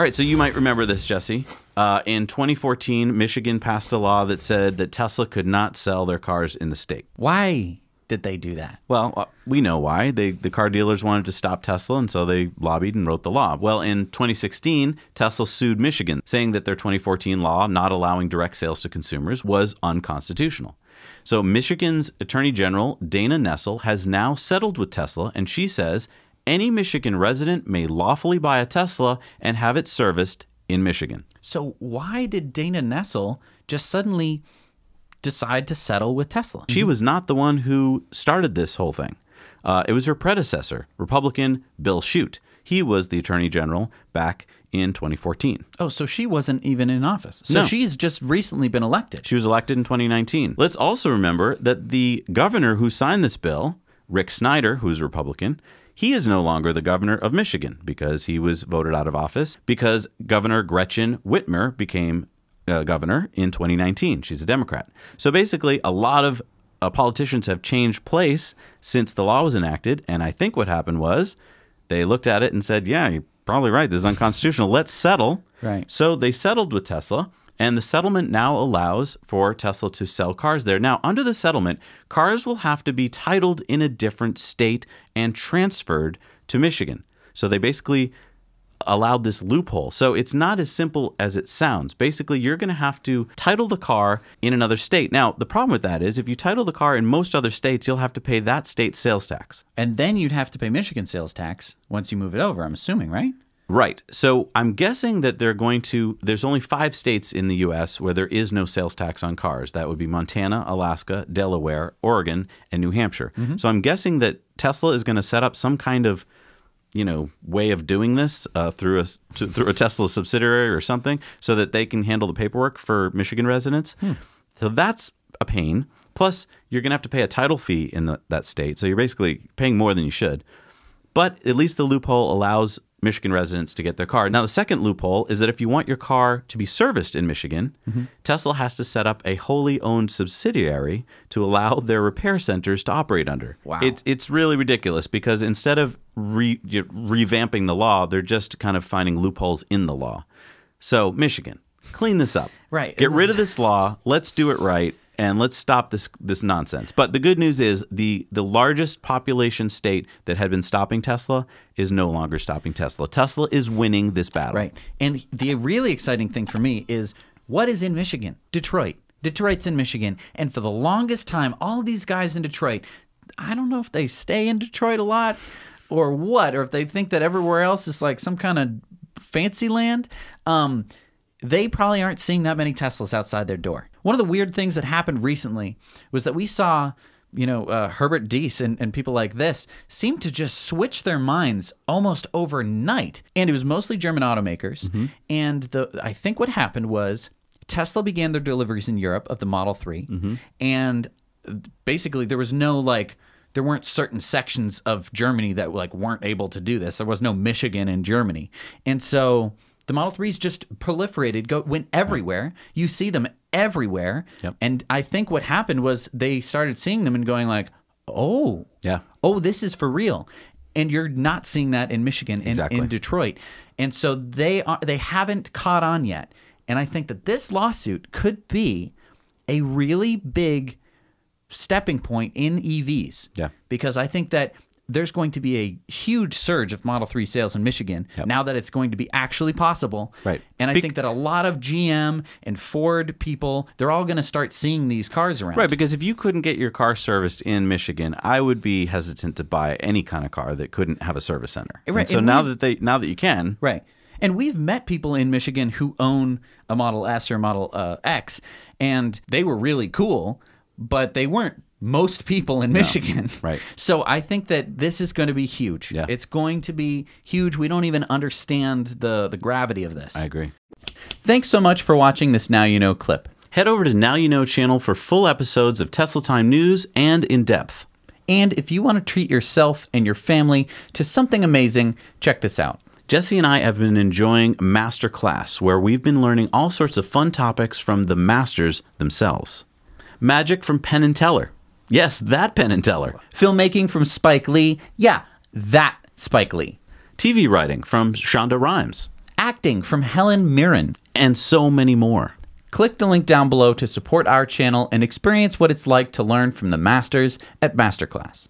All right, so you might remember this, Jesse. In 2014, Michigan passed a law that said that Tesla could not sell their cars in the state. Why did they do that? Well, we know why. The car dealers wanted to stop Tesla, and so they lobbied and wrote the law. Well, in 2016, Tesla sued Michigan, saying that their 2014 law not allowing direct sales to consumers was unconstitutional. So Michigan's Attorney General, Dana Nessel, has now settled with Tesla, and she says any Michigan resident may lawfully buy a Tesla and have it serviced in Michigan. So why did Dana Nessel just suddenly decide to settle with Tesla? She was not the one who started this whole thing. It was her predecessor, Republican Bill Shute. He was the Attorney General back in 2014. Oh, so she wasn't even in office. So No. she's just recently been elected. She was elected in 2019. Let's also remember that the governor who signed this bill, Rick Snyder, who's a Republican, he is no longer the governor of Michigan because he was voted out of office because Governor Gretchen Whitmer became governor in 2019. She's a Democrat. So basically, a lot of politicians have changed place since the law was enacted. And I think what happened was they looked at it and said, yeah, you're probably right. This is unconstitutional. Let's settle. Right. So they settled with Tesla. And the settlement now allows for Tesla to sell cars there. Now, under the settlement, cars will have to be titled in a different state and transferred to Michigan. So they basically allowed this loophole. So it's not as simple as it sounds. Basically, you're going to have to title the car in another state. Now, the problem with that is if you title the car in most other states, you'll have to pay that state's sales tax. And then you'd have to pay Michigan sales tax once you move it over, I'm assuming, right? Right. So I'm guessing that they're going to, there's only 5 states in the U.S. where there is no sales tax on cars. That would be Montana, Alaska, Delaware, Oregon, and New Hampshire. So I'm guessing that Tesla is going to set up some kind of, way of doing this through a Tesla subsidiary or something so that they can handle the paperwork for Michigan residents. So that's a pain. Plus, you're going to have to pay a title fee in that state. So you're basically paying more than you should. But at least the loophole allows Michigan residents to get their car. Now, the second loophole is that if you want your car to be serviced in Michigan, Tesla has to set up a wholly owned subsidiary to allow their repair centers to operate under. Wow. It's really ridiculous because instead of revamping the law, they're just kind of finding loopholes in the law. So, Michigan, clean this up. Right. Get rid of this law. Let's do it right. And let's stop this nonsense. But the good news is the largest population state that had been stopping Tesla is no longer stopping Tesla. Tesla is winning this battle. Right. And the really exciting thing for me is what is in Michigan? Detroit. Detroit's in Michigan. And for the longest time, all these guys in Detroit, I don't know if they stay in Detroit a lot or what, or if they think that everywhere else is like some kind of fancy land. They probably aren't seeing that many Teslas outside their door. One of the weird things that happened recently was that we saw, Herbert Diess and people like this seem to just switch their minds almost overnight. And it was mostly German automakers. And I think what happened was Tesla began their deliveries in Europe of the Model 3. And basically there was no there weren't certain sections of Germany that weren't able to do this. There was no Michigan in Germany. And so the Model 3s just proliferated, went everywhere. You see them everywhere. Yep. And I think what happened was they started seeing them and going oh, this is for real. And you're not seeing that in Michigan and in Detroit. And so they haven't caught on yet. And I think that this lawsuit could be a really big stepping point in EVs. Yeah. Because I think that there's going to be a huge surge of Model 3 sales in Michigan now that it's going to be actually possible. Right. And I think that a lot of GM and Ford people, they're all going to start seeing these cars around. Right, because if you couldn't get your car serviced in Michigan, I would be hesitant to buy any kind of car that couldn't have a service center. Right. And so now that you can. Right. And we've met people in Michigan who own a Model S or Model X, and they were really cool, but they weren't most people in Michigan. Right. So I think that this is going to be huge. Yeah. It's going to be huge. We don't even understand the gravity of this. I agree. Thanks so much for watching this Now You Know clip. Head over to Now You Know channel for full episodes of Tesla Time news and in depth. And if you want to treat yourself and your family to something amazing, check this out. Jesse and I have been enjoying Masterclass, where we've been learning all sorts of fun topics from the masters themselves. Magic from Penn and Teller. Yes, that Penn and Teller. Filmmaking from Spike Lee. Yeah, that Spike Lee. TV writing from Shonda Rhimes. acting from Helen Mirren. And so many more. Click the link down below to support our channel and experience what it's like to learn from the masters at Masterclass.